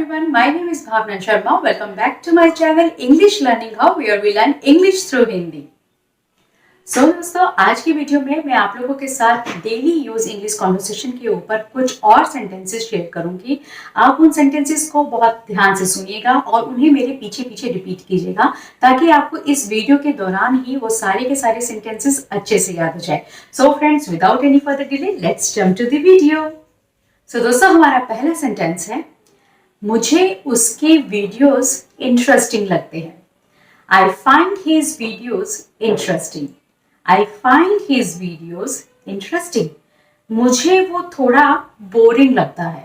everyone, my name is Bhavna Sharma. Welcome back to my channel English Learning Hub where we learn English through Hindi. दोस्तों, आज की video में मैं आप लोगों के साथ डेली यूज इंग्लिश कॉन्वर्सेशन के ऊपर कुछ और सेंटेंसेस शेयर करूंगी। आप उन सेंटेंसेस को बहुत ध्यान से सुनिएगा और उन्हें मेरे पीछे पीछे रिपीट कीजिएगा ताकि आपको इस वीडियो के दौरान ही वो सारे के सारे सेंटेंसेस अच्छे से याद हो जाए। So friends, without any further delay let's jump to the video. So दोस्तों, हमारा पहला सेंटेंस है, मुझे उसके वीडियोस इंटरेस्टिंग लगते हैं। I find his videos interesting. I find his videos interesting. मुझे वो थोड़ा बोरिंग लगता है।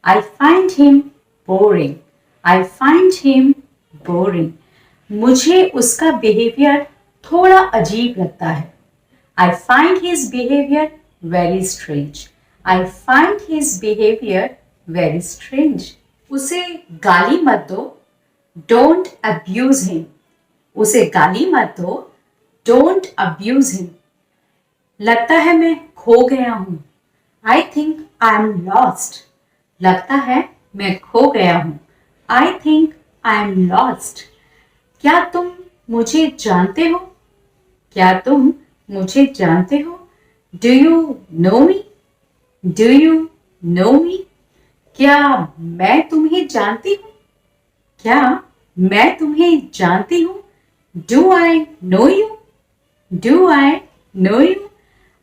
I find him boring. I find him boring. मुझे उसका बिहेवियर थोड़ा अजीब लगता है। I find his behavior very strange. I find his behavior very strange. उसे गाली मत दो, डोंट अब्यूज हिम। उसे गाली मत दो, डोंट अब्यूज हिम। लगता है मैं खो गया हूं, I think I am lost. लगता है मैं खो गया हूं, I think I am lost. क्या तुम मुझे जानते हो? क्या तुम मुझे जानते हो? Do you know me? Do you know me? क्या मैं तुम्हें जानती हूँ? क्या मैं तुम्हें जानती हूँ? Do I know you? Do I know you?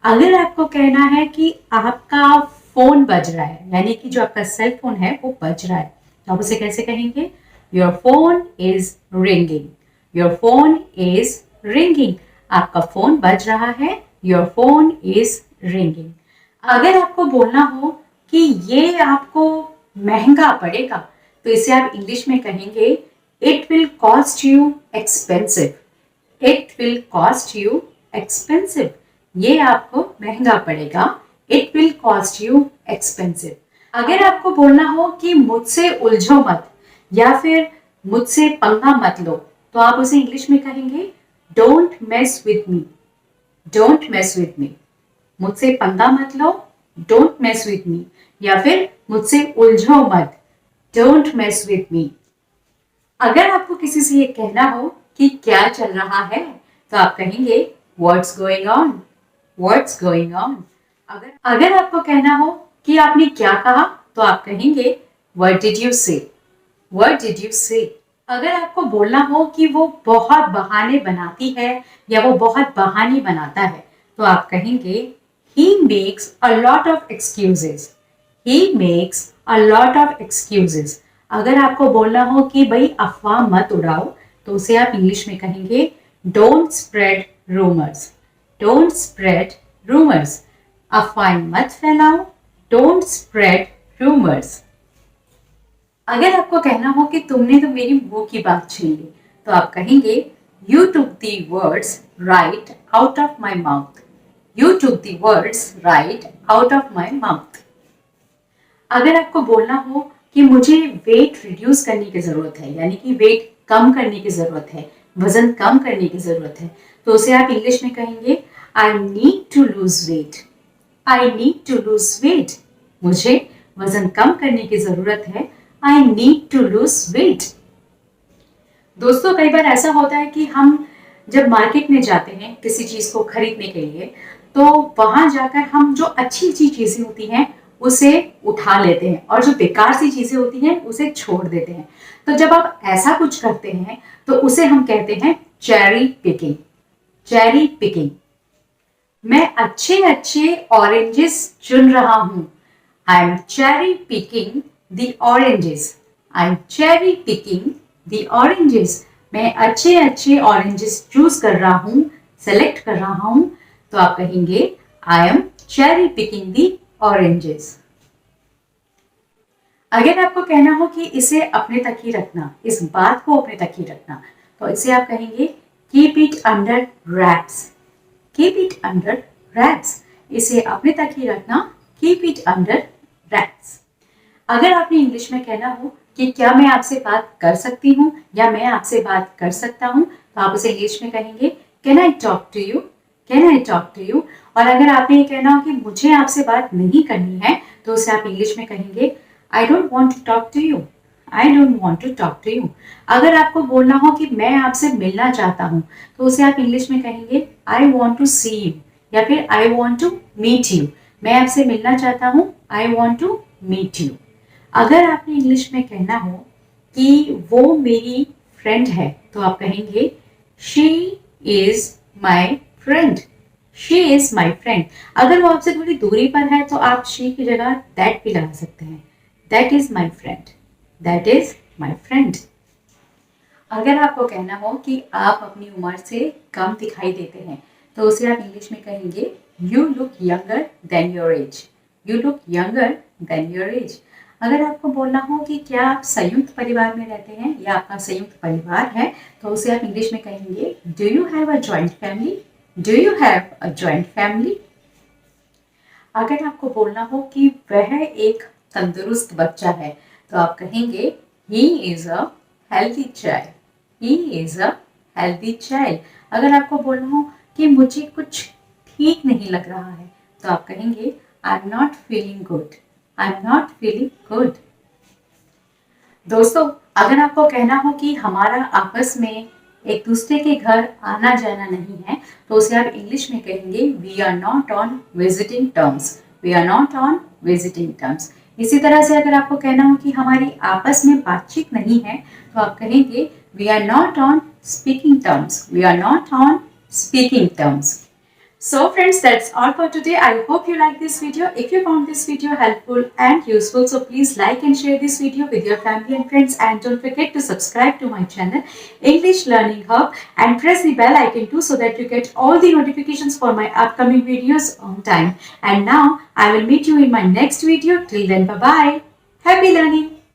अगर आपको कहना है कि आपका फोन बज रहा है, यानी कि जो आपका सेल फोन है वो बज रहा है, तो आप उसे कैसे कहेंगे? Your phone is ringing. Your phone is ringing. आपका फोन बज रहा है, योर फोन इज रिंगिंग। अगर आपको बोलना हो कि ये आपको महंगा पड़ेगा, तो इसे आप इंग्लिश में कहेंगे it will cost you expensive. It will cost you expensive. ये आपको महंगा पड़ेगा, it will cost you expensive. अगर आपको बोलना हो कि मुझसे उलझो मत या फिर मुझसे पंगा मत लो, तो आप उसे इंग्लिश में कहेंगे don't mess with me. Don't mess with me. मुझसे पंगा मत लो, डोंट मेस विथ मी, या फिर मुझसे उलझो मत, डोंट मेस विथ मी। अगर आपको किसी से ये कहना हो कि क्या चल रहा है, तो आप कहेंगे what's going on. What's going on. अगर आपको कहना हो कि आपने क्या कहा, तो आप कहेंगे व्हाट डिड यू से। व्हाट डिड यू से। अगर आपको बोलना हो कि वो बहुत बहाने बनाती है या वो बहुत बहाने बनाता है, तो आप कहेंगे he makes a lot of excuses. He makes a lot of excuses. अगर आपको बोलना हो कि भाई अफवाह मत उड़ाओ, तो उसे आप इंग्लिश में कहेंगे don't spread rumors. Don't spread rumors. अफवाहें मत फैलाओ, don't spread rumors. अगर आपको कहना हो कि तुमने तो मेरी मुंह की बात छीन ली, तो आप कहेंगे you took the words right out of my mouth. You took the words right out of my mouth. अगर आपको बोलना हो कि मुझे वेट रिड्यूस करने की जरूरत है, यानी कि वेट कम करने की जरूरत है, वजन कम करने की जरूरत है, तो उसे आप इंग्लिश में कहेंगे I need to lose weight. I need to lose weight. मुझे वजन कम करने की जरूरत है, I need to lose weight. दोस्तों, कई बार ऐसा होता है कि हम जब मार्केट में जाते हैं किसी चीज को खरीदने के लिए, तो वहां जाकर हम जो अच्छी अच्छी चीजें होती हैं उसे उठा लेते हैं और जो बेकार सी चीजें होती हैं उसे छोड़ देते हैं। तो जब आप ऐसा कुछ करते हैं तो उसे हम कहते हैं चेरी पिकिंग। Cherry picking. मैं अच्छे अच्छे ऑरेंजेस चुन रहा हूं। I am cherry picking the oranges. I am cherry picking the oranges. मैं अच्छे अच्छे ऑरेंजेस चूज कर रहा हूं, सेलेक्ट कर रहा हूं, तो आप कहेंगे I am cherry picking the oranges. अगर आपको कहना हो कि इसे अपने तक ही रखना, इस बात को अपने तक ही रखना, तो इसे आप कहेंगे keep it under raps. Keep it under raps. इसे अपने तक ही रखना, कीप इट अंडर रैप्स। अगर आपने इंग्लिश में कहना हो कि क्या मैं आपसे बात कर सकती हूँ या मैं आपसे बात कर सकता हूँ, तो आप उसे इंग्लिश में कहेंगे can I talk to you. Can I talk to you. और अगर आपने ये कहना हो कि मुझे आपसे बात नहीं करनी है, तो उसे आप इंग्लिश में कहेंगे I don't want to talk to you. I don't want to talk to you. अगर आपको बोलना हो कि मैं आपसे मिलना चाहता हूँ तो उसे आप इंग्लिश में कहेंगे I want to see you या फिर I want to meet you. मैं आपसे मिलना चाहता हूँ I want to meet you. अगर आपने इंग्लिश में कहना हो कि वो मेरी फ्रेंड है तो आप कहेंगे She is my friend. She is my friend. अगर वो आपसे थोड़ी दूरी पर है तो आप शी की जगह दैट भी लगा सकते हैं. That is my friend. That is my friend. अगर आपको कहना हो कि आप अपनी उम्र से कम दिखाई देते हैं तो उसे आप इंग्लिश में कहेंगे you look younger than your age. You look younger than your age. अगर आपको बोलना हो कि क्या आप संयुक्त परिवार में रहते हैं या आपका संयुक्त परिवार है तो उसे आप इंग्लिश में कहेंगे do you have a joint family. Do you have a joint family? अगर आपको बोलना हो कि वह एक तंदुरुस्त बच्चा है तो आप कहेंगे He is a healthy child. He is a healthy child. अगर आपको बोलना हो कि मुझे कुछ ठीक नहीं लग रहा है तो आप कहेंगे I'm not feeling good. I'm not feeling good. दोस्तों, अगर आपको कहना हो कि हमारा आपस में एक दूसरे के घर आना जाना नहीं है तो उसे आप इंग्लिश में कहेंगे we are not on visiting terms. We are not on visiting terms. इसी तरह से अगर आपको कहना हो कि हमारी आपस में बातचीत नहीं है तो आप कहेंगे we are not on speaking terms. We are not on speaking terms. So friends, that's all for today. I hope you like this video. If you found this video helpful and useful, so please like and share this video with your family and friends, and don't forget to subscribe to my channel English Learning Hub and press the bell icon too so that you get all the notifications for my upcoming videos on time. And now I will meet you in my next video. Till then, bye bye. Happy learning.